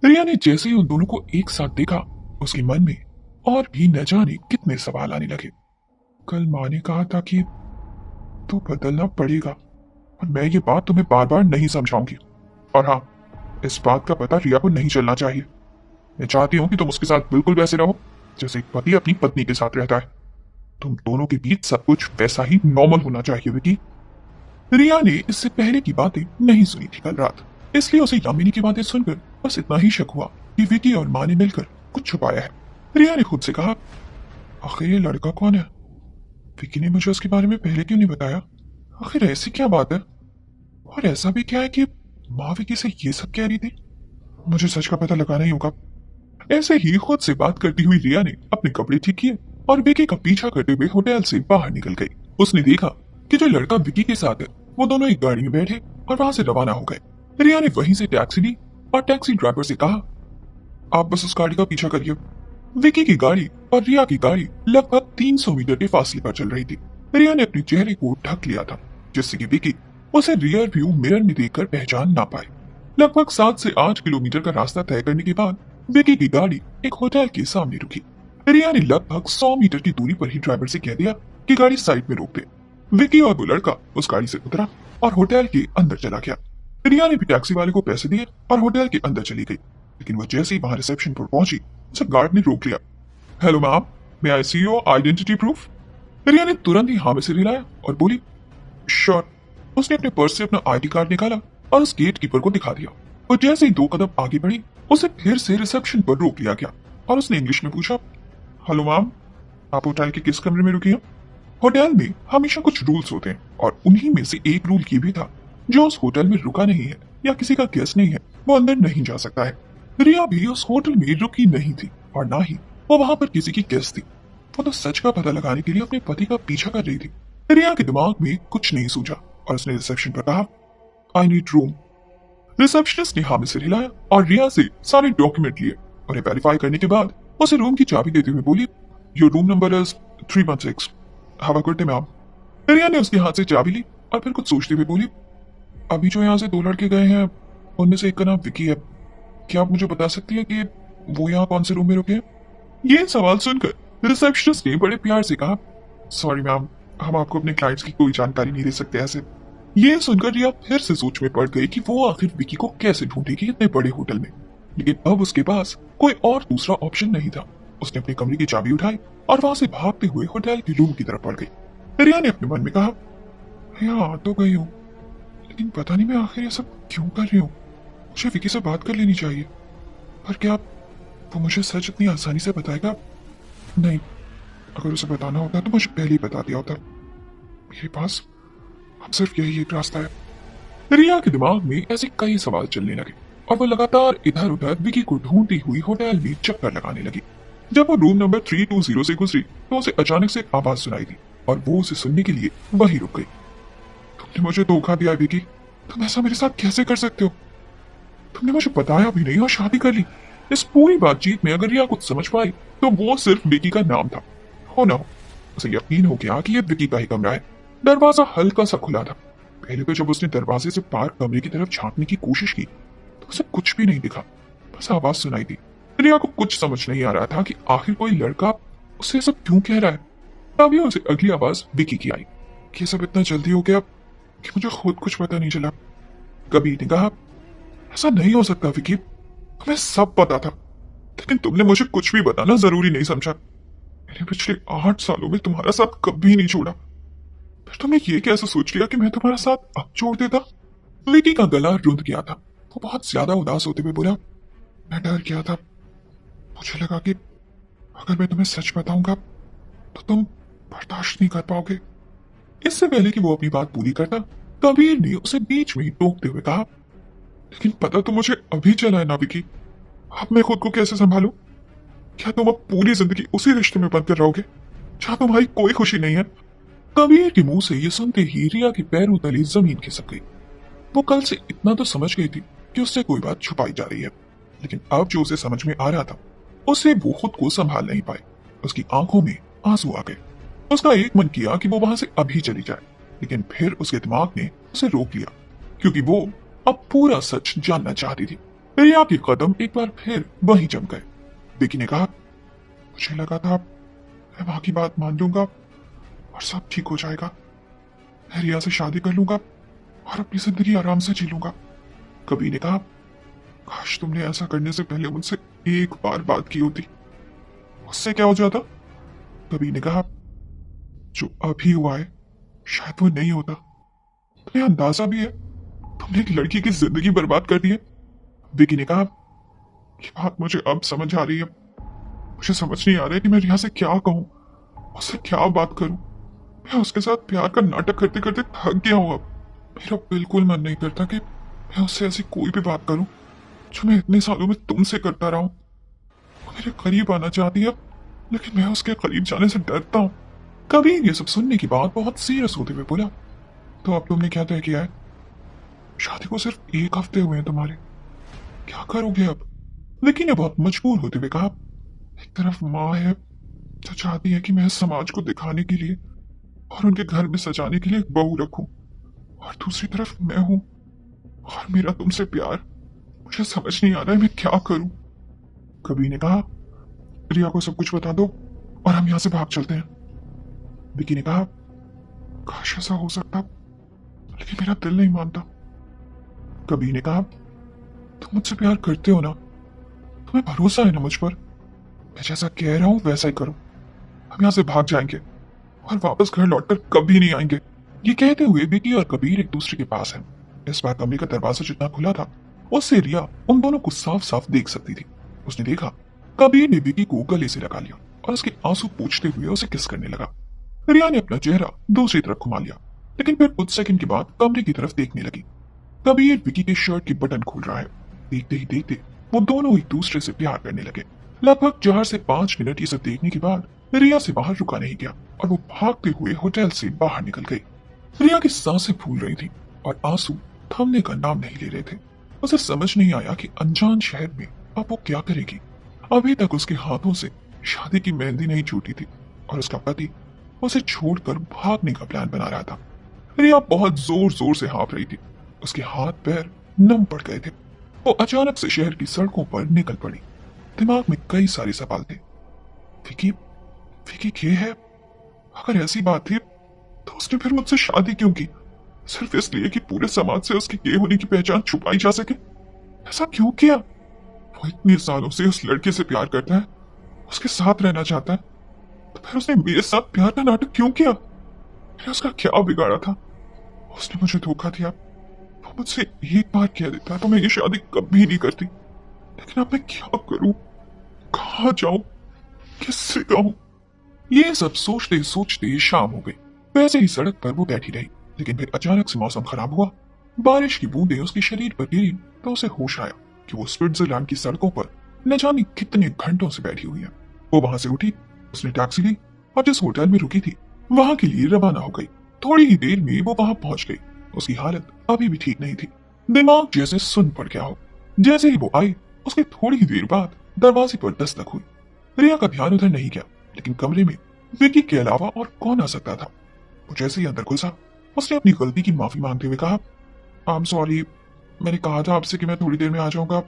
रिया ने जैसे ही उन दोनों को एक साथ देखा, उसके मन में और भी न जाने कितने सवाल आने लगे। कल माँ ने कहा था कि तू बदलना पड़ेगा और मैं ये बात तुम्हें बार बार नहीं समझाऊंगी। और हाँ, इस बात का पता रिया को नहीं चलना चाहिए। मैं चाहती हूँ कि तुम उसके साथ बिल्कुल वैसे रहो जैसे एक पति अपनी पत्नी के साथ रहता है। तुम दोनों के बीच सब कुछ वैसा ही नॉर्मल होना चाहिए विकी। रिया ने इससे पहले की बातें नहीं सुनी थी कल रात, इसलिए उसे यामिनी की बातें सुनकर बस इतना ही शक हुआ कि विकी और माँ ने मिलकर कुछ छुपाया है। रिया ने खुद से कहा, आखिर ये लड़का कौन है? विकी ने मुझे उसके बारे में पहले क्यों नहीं बताया? आखिर ऐसी क्या बात है? और ऐसा भी क्या है कि माँ विकी से ये सब कह रही थी? मुझे सच का पता लगाना ही होगा। ऐसे ही खुद से बात करती हुई रिया ने अपने कपड़े ठीक किए और विकी का पीछा करते हुए होटल से बाहर निकल गई। उसने देखा कि जो लड़का विकी के साथ है वो दोनों एक गाड़ी में बैठे और वहां से रवाना हो गए। रिया ने वहीं से टैक्सी ली और टैक्सी ड्राइवर से कहा, आप बस उस गाड़ी का पीछा करिए। विकी की गाड़ी और रिया की गाड़ी लगभग 300 मीटर के फासले पर चल रही थी। रिया ने अपने चेहरे को ढक लिया था जिससे कि विकी उसे रियर व्यू मिरर में देखकर पहचान ना पाए। लगभग 7 से 8 किलोमीटर का रास्ता तय करने के बाद विकी की गाड़ी एक होटल के सामने रुकी। रिया ने लगभग 100 मीटर की दूरी पर ही ड्राइवर से कह दिया कि गाड़ी साइड में रोक दे। विकी और वो लड़का उस गाड़ी से उतरा और होटल के अंदर चला गया। रिया ने भी टैक्सी वाले को पैसे दिए और होटल के अंदर चली गई, लेकिन वह जैसे ही वहां रिसेप्शन पर पहुंची उसे गार्ड ने रोक लिया। Hello ma'am, may I see your identity proof? Riya ने तुरंत ही हाँ में सिर हिलाया और बोली, श्योर। उसने अपने पर्स से अपना आईडी कार्ड निकाला और उस गेट कीपर को दिखा दिया। और जैसे ही 2 कदम आगे बढ़ी उसे फिर से रिसेप्शन पर रोक लिया गया और उसने इंग्लिश में पूछा, हेलो मैम, आप होटल के किस कमरे में रुकी हैं? होटल में हमेशा कुछ रूल्स होते हैं और उन्हीं में से एक रूल ये भी था, जो उस होटल में रुका नहीं है या किसी का गेस्ट नहीं है वो अंदर नहीं जा सकता है। रिया भी उस होटल में रुकी नहीं थी और ना ही वो वहां पर किसी की गेस्ट थी। वो तो सच का पता लगाने के लिए अपने पति का पीछा कर रही थी। रिया के दिमाग में कुछ नहीं सूझा और उसने रिसेप्शन पर कहा, आई नीड रूम। रिसेप्शनिस्ट ने हाँ में सिर हिलाया और रिया से सारे डॉक्यूमेंट लिए। उन्हें वेरीफाई करने के बाद उसे रूम की चाबी देते हुए बोली, your room number is 316। Have a good day ma'am. Riya ने उसके हाथ से चाबी ली और फिर कुछ सोचते हुए बोली, अभी जो यहाँ से 2 लड़के गए हैं उनमें से एक का नाम विकी है। क्या आप मुझे बता सकती है कि वो यहाँ कौन से रूम में रुके हैं? ये सवाल सुनकर रिसेप्शनिस्ट ने बड़े प्यार से कहा, सॉरी मैम, हम आपको अपने क्लाइंट्स की कोई जानकारी नहीं दे सकते ऐसे। ये सुनकर रिया फिर से सोच में पड़ गई कि वो आखिर विकी को कैसे ढूंढेगी इतने बड़े होटल में, लेकिन अब उसके पास कोई और दूसरा ऑप्शन नहीं था। उसने अपने कमरे की चाबी उठाई और वहां से भागते हुए होटल के रूम की तरफ बढ़ गई। रिया ने अपने मन में कहा, यहाँ आ तो गई हूँ, लेकिन पता नहीं मैं आखिर ये सब क्यों कर रही हूँ। मुझे विकी से बात कर लेनी चाहिए, पर क्या वो मुझे सच इतनी आसानी से बताएगा? नहीं, अगर उसे बताना होता तो मुझे पहले ही बता दिया होता। मेरे पास अब सिर्फ यही एक रास्ता है। रिया के दिमाग में ऐसे कई सवाल चलने लगे और वो लगातार इधर उधर विकी को ढूंढती हुई होटल में चक्कर लगाने लगी। जब वो रूम नंबर 320 से गुजरी तो उसे अचानक से एक आवाज सुनाई दी और वो उसे सुनने के लिए वहीं रुक गई। तुमने मुझे धोखा दिया विकी, तुम ऐसा मेरे साथ कैसे कर सकते हो? तुमने मुझे बताया भी नहीं और शादी कर ली। इस पूरी बातचीत में अगर रिया कुछ समझ पाई तो वो सिर्फ विकी का नाम था। हो ना हो, उसे यकीन हो गया कि ये विकी का ही कमरा है। दरवाजा हल्का सा खुला था। पहले तो जब उसने दरवाजे से पार कमरे की तरफ झांकने की कोशिश की तो उसे कुछ भी नहीं दिखा, बस आवाज सुनाई दी। रिया को कुछ समझ नहीं आ रहा था कि आखिर कोई लड़का उसे सब क्यों कह रहा है। तभी उसे अगली आवाज विकी की आई। ये सब इतना जल्दी हो गया कि मुझे खुद कुछ पता नहीं चला। कबीर ने कहा, ऐसा नहीं हो सकता विकी, तुम्हें सब पता था, लेकिन तुमने मुझे कुछ भी बताना जरूरी नहीं समझा। मैंने पिछले 8 सालों में तुम्हारा साथ कभी नहीं छोड़ा, फिर तुमने ये कैसे सोच लिया कि मैं तुम्हारा साथ अब छोड़ देता? विकी का गला रुंध गया था। वो बहुत ज्यादा उदास होते हुए बोला, मैं डर गया था। मुझे लगा कि अगर मैं तुम्हें सच बताऊंगा तो तुम बर्दाश्त नहीं कर पाओगे। इससे पहले कि वो अपनी बात पूरी करता, कबीर ने उसे बीच में ही टोकते हुए कहा, लेकिन पता तो मुझे अभी चला है ना विकी, अब मैं खुद को कैसे संभालूं? क्या तुम अब पूरी जिंदगी उसी रिश्ते में बंद कर रहोगे जहां तुम्हारी कोई खुशी नहीं है? कबीर के मुंह से ये सुनते ही रिया के पैरों तले जमीन खिसक गई। वो कल से इतना तो समझ गई थी कि उससे कोई बात छुपाई जा रही है, लेकिन अब जो उसे समझ में आ रहा था उससे वो खुद को संभाल नहीं पाई। उसकी आंखों में आंसू आ गए। उसका एक मन किया कि वो वहां से अभी चली जाए, लेकिन फिर उसके दिमाग ने उसे रोक लिया, क्योंकि वो अब पूरा सच जानना चाहती थी। रिया के कदम एक बार फिर वहीं जम गए। विकी ने कहा, मुझे लगा था मैं माँ की बात मान लूंगा और सब ठीक हो जाएगा। मैं रिया से शादी कर लूंगा और अपनी जिंदगी आराम से जी लूंगा। कबीर ने कहा, काश तुमने ऐसा करने से पहले मुझसे एक बार बात की होती, उससे क्या हो जाता। कबीर ने कहा, जो अभी हुआ है शायद वो नहीं होता। तुम्हें अंदाजा भी है तुमने एक लड़की की जिंदगी बर्बाद कर दी है। विकी ने कहा, ये बात मुझे अब समझ आ रही है। मुझे समझ नहीं आ रहा है कि मैं रिया से क्या कहूं, उससे क्या बात करूं। मैं उसके साथ प्यार का नाटक करते करते थक गया हूं। अब मेरा बिल्कुल मन नहीं करता कि मैं उससे ऐसी कोई भी बात करूं जो मैं इतने सालों में तुमसे करता रहा हूं। वो मेरे करीब आना चाहती है लेकिन मैं उसके करीब जाने से डरता हूं। कबीर ये सब सुनने की बात बहुत सीरियस होते हुए बोला, तो अब तुमने क्या तय किया है? शादी को सिर्फ 1 हफ्ते हुए हैं तुम्हारे, क्या करोगे अब? विकी ने बहुत मजबूर होते हुए कहा, एक तरफ माँ है जो चाहती है कि मैं समाज को दिखाने के लिए और उनके घर में सजाने के लिए एक बहू रखूं, और दूसरी तरफ मैं हूं और मेरा तुमसे प्यार। मुझे समझ नहीं आ रहा है मैं क्या करूं। कबीर ने कहा, रिया को सब कुछ बता दो और हम यहां से भाग चलते हैं। विकी ने कहा, काश ऐसा हो सकता लेकिन मेरा दिल नहीं मानता। कबीर ने कहा, तुम मुझसे प्यार करते हो ना, तुम्हें भरोसा है ना मुझ पर? मैं जैसा कह रहा हूं वैसा ही करो। हम यहाँ से भाग जाएंगे और वापस घर लौटकर कभी नहीं आएंगे। ये कहते हुए विकी और कबीर एक दूसरे के पास हैं। इस बार कमरे का दरवाजा जितना खुला था उससे रिया उन दोनों को साफ साफ देख सकती थी। उसने देखा कबीर ने विकी को गले से लगा लिया और उसके आंसू पोंछते हुए उसे किस करने लगा। रिया ने अपना चेहरा दूसरी तरफ घुमा लिया, लेकिन फिर कुछ सेकंड के बाद कमरे की तरफ देखने लगी। कबीर विकी के शर्ट की बटन खोल रहा है। देखते ही देखते वो दोनों एक दूसरे से प्यार करने लगे। लगभग 4 से 5 मिनट ये सब देखने के बाद रिया से बाहर रुका नहीं गया और वो भागते हुए होटल से बाहर निकल गई। रिया की सांसें फूल रही थी और आंसू थमने का नाम नहीं ले रहे थे। उसे समझ नहीं आया कि अनजान शहर में अब वो क्या करेगी। अभी तक उसके हाथों से शादी की मेहंदी नहीं छूटी थी और उसका पति उसे छोड़कर भागने का प्लान बना रहा था। रिया बहुत जोर जोर से हाँफ रही थी। उसके हाथ पैर नम पड़ गए थे। वो अचानक से शहर की सड़कों पर निकल पड़ी। दिमाग में कई सारे सवाल थे। विकी विकी ये है? अगर ऐसी बात थी तो उसने फिर मुझसे शादी क्यों की? सिर्फ इसलिए कि पूरे समाज से उसके गे होने की पहचान छुपाई जा सके? ऐसा क्यों किया? वो इतने सालों से उस लड़के से प्यार करता है, उसके साथ रहना चाहता है, तो फिर उसने मेरे साथ प्यार का नाटक क्यों किया? मैंने उसका क्या बिगाड़ा था? उसने मुझे धोखा दिया। वो मुझसे एक बार कह देता तो मैं ये शादी कभी नहीं करती। लेकिन अब मैं क्या करूं? कहाँ जाऊं? किससे कहूं? ये सब सोचते सोचते शाम हो गई। वैसे ही सड़क पर वो बैठी रही, लेकिन फिर अचानक से मौसम खराब हुआ। बारिश की बूंदें उसके शरीर पर गिरी तो उसे होश आया कि वो स्विट्जरलैंड की सड़कों पर न जाने कितने घंटों से बैठी हुई है। वो वहां से उठी, उसने टैक्सी ली और जिस होटल में रुकी थी वहां के लिए रवाना हो गई। थोड़ी ही देर में वो वहां पहुंच गई। उसकी हालत अभी भी ठीक नहीं थी। दिमाग जैसे सुन पड़ गया हो। जैसे ही वो आई उसके थोड़ी ही देर बाद दरवाजे पर दस्तक हुई। रिया का ध्यान उधर नहीं गया, लेकिन कमरे में विकी के अलावा और कौन आ सकता था। वो जैसे ही अंदर घुसा उसने अपनी गलती की माफी मांगते हुए कहा, आई एम सॉरी, मैंने कहा था आपसे कि मैं थोड़ी देर में आ जाऊंगा,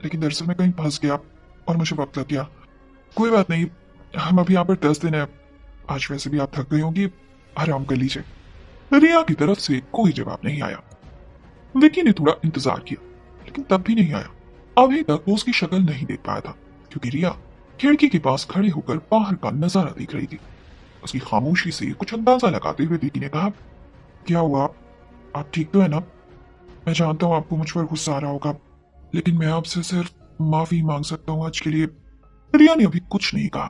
लेकिन दरअसल मैं कहीं फंस गया और मुझे वक्त लग गया। कोई बात नहीं, हम अभी यहाँ पर 10 दिन है, आज वैसे भी आप थक गई होंगी, आराम कर लीजिए। रिया की तरफ से कोई जवाब नहीं आया। विकी ने थोड़ा इंतजार किया, लेकिन तब भी नहीं आया। अभी तक वो उसकी शक्ल नहीं देख पाया था, क्योंकि रिया खिड़की के पास खड़े होकर बाहर का नजारा देख रही थी। उसकी खामोशी से कुछ अंदाजा लगाते हुए विकी ने कहा, क्या हुआ? आप ठीक तो है ना? मैं जानता हूँ आपको मुझ पर गुस्सा आ रहा होगा, लेकिन मैं आपसे सिर्फ माफी मांग सकता हूँ आज के लिए। रिया ने अभी कुछ नहीं कहा।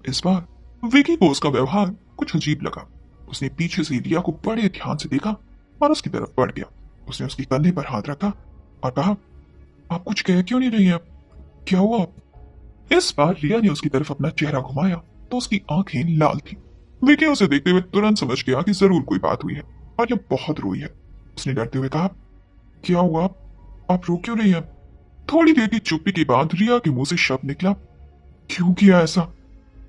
इस बार विकी को उसका व्यवहार कुछ अजीब लगा। उसने पीछे से रिया को बड़े ध्यान से देखा और उसकी तरफ बढ़ गया। उसने उसके कंधे पर हाथ रखा और कहा, आप कुछ कह क्यों नहीं रही हैं? क्या हुआ? इस बार रिया ने उसकी तरफ अपना चेहरा घुमाया तो उसकी आंखें लाल थी। विकी उसे देखते हुए तुरंत समझ गया कि जरूर कोई बात हुई है और यह बहुत रोई है। उसने डरते हुए कहा, क्या हुआ? आप रो क्यों रही हैं? थोड़ी देर की चुप्पी के बाद रिया के मुंह से शब्द निकला, क्यों किया ऐसा?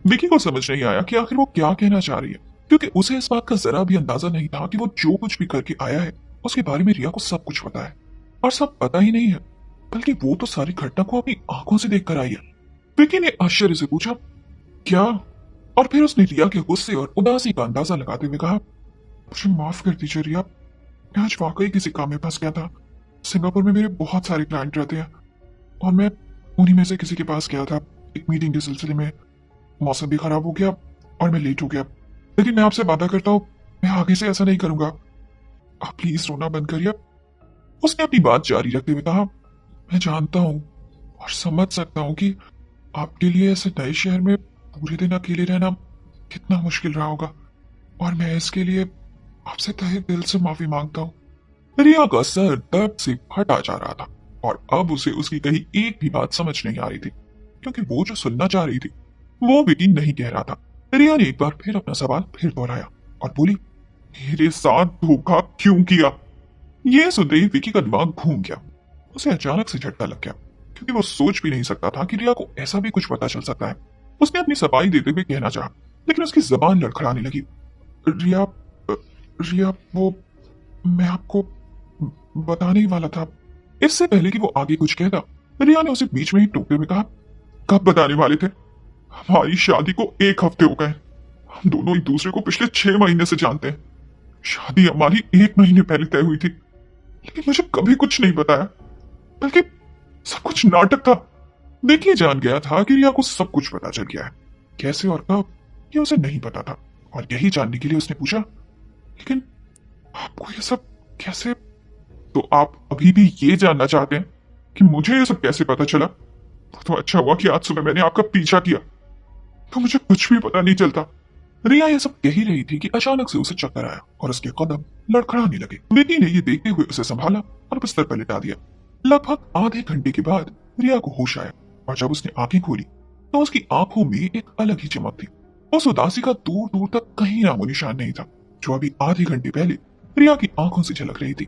विकी को समझ नहीं आया कि आखिर वो क्या कहना चाह रही है, क्योंकि उसे इस बात का जरा भी अंदाजा नहीं था कि वो जो कुछ भी करके आया है उसके बारे में रिया को सब कुछ पता है। और सब पता ही नहीं है बल्कि वो तो सारी घटना को अपनी आंखों से देखकर आई है। विकी ने आश्चर्य से पूछा, क्या? और फिर उसने रिया के गुस्से और उदासी का अंदाजा लगाते हुए कहा, मुझे माफ कर दीजिए रिया, मैं आज वाकई किसी काम में फंस गया था। सिंगापुर में मेरे बहुत सारे क्लाइंट रहते हैं और मैं उन्हीं में से किसी के पास गया था एक मीटिंग के सिलसिले में। मौसम भी खराब हो गया और मैं लेट हो गया, लेकिन मैं आपसे वादा करता हूँ मैं आगे से ऐसा नहीं करूंगा। आप प्लीज रोना बंद करिए। उसने अपनी बात जारी रखते हुए कहा, मैं जानता हूँ और समझ सकता हूँ कि आपके लिए ऐसे नए शहर में पूरे दिन अकेले रहना कितना मुश्किल रहा होगा, और मैं इसके लिए आपसे तहे दिल से माफी मांगता हूँ। रिया का सर दर्द से फटा जा रहा था और अब उसे उसकी कही एक भी बात समझ नहीं आ रही थी, क्योंकि वो जो सुनना चाह रही थी वो विकी नहीं कह रहा था। रिया ने एक बार फिर अपना सवाल फिर दोहराया और बोली, मेरे साथ धोखा क्यों किया? यह सुनते ही विकी का दिमाग घूम गया। उसे अचानक से झटका लग गया, क्योंकि वो सोच भी नहीं सकता था कि रिया को ऐसा भी कुछ पता चल सकता है। उसने अपनी सफाई देते हुए कहना चाहा, लेकिन उसकी जबान लड़खड़ाने लगी। रिया, रिया, वो मैं आपको बताने ही वाला था। इससे पहले कि वो आगे कुछ कहता, रिया ने उसे बीच में ही टोकते हुए कहा, कब बताने वाले थे? हमारी शादी को 1 हफ्ते हो गए। हम दोनों एक दूसरे को पिछले 6 महीने से जानते हैं। शादी हमारी 1 महीने पहले तय हुई थी, लेकिन मुझे कभी कुछ नहीं बताया, बल्कि सब कुछ नाटक था। देखिए जान गया था कि रिया को सब कुछ पता चल गया है, कैसे और कब ये उसे नहीं पता था, और यही जानने के लिए उसने पूछा, लेकिन आपको ये सब कैसे? तो आप अभी भी ये जानना चाहते हैं कि मुझे ये सब कैसे पता चला? तो अच्छा हुआ कि आज सुबह मैंने आपका पीछा किया, तो मुझे कुछ भी पता नहीं चलता। रिया ये सब कह ही रही थी कि अचानक से उसे चक्कर आया और उसके कदम लड़खड़ाने लगे। विकी ने ये देखते हुए उसे संभाला और बिस्तर पर लिटा दिया। लगभग आधे घंटे के बाद रिया को होश आया, और जब उसने आंखें खोली तो उसकी आंखों में एक अलग ही चमक थी। उस उदासी का दूर दूर तक कहीं नामो निशान नहीं था, जो अभी आधे घंटे पहले रिया की आंखों से झलक रही थी।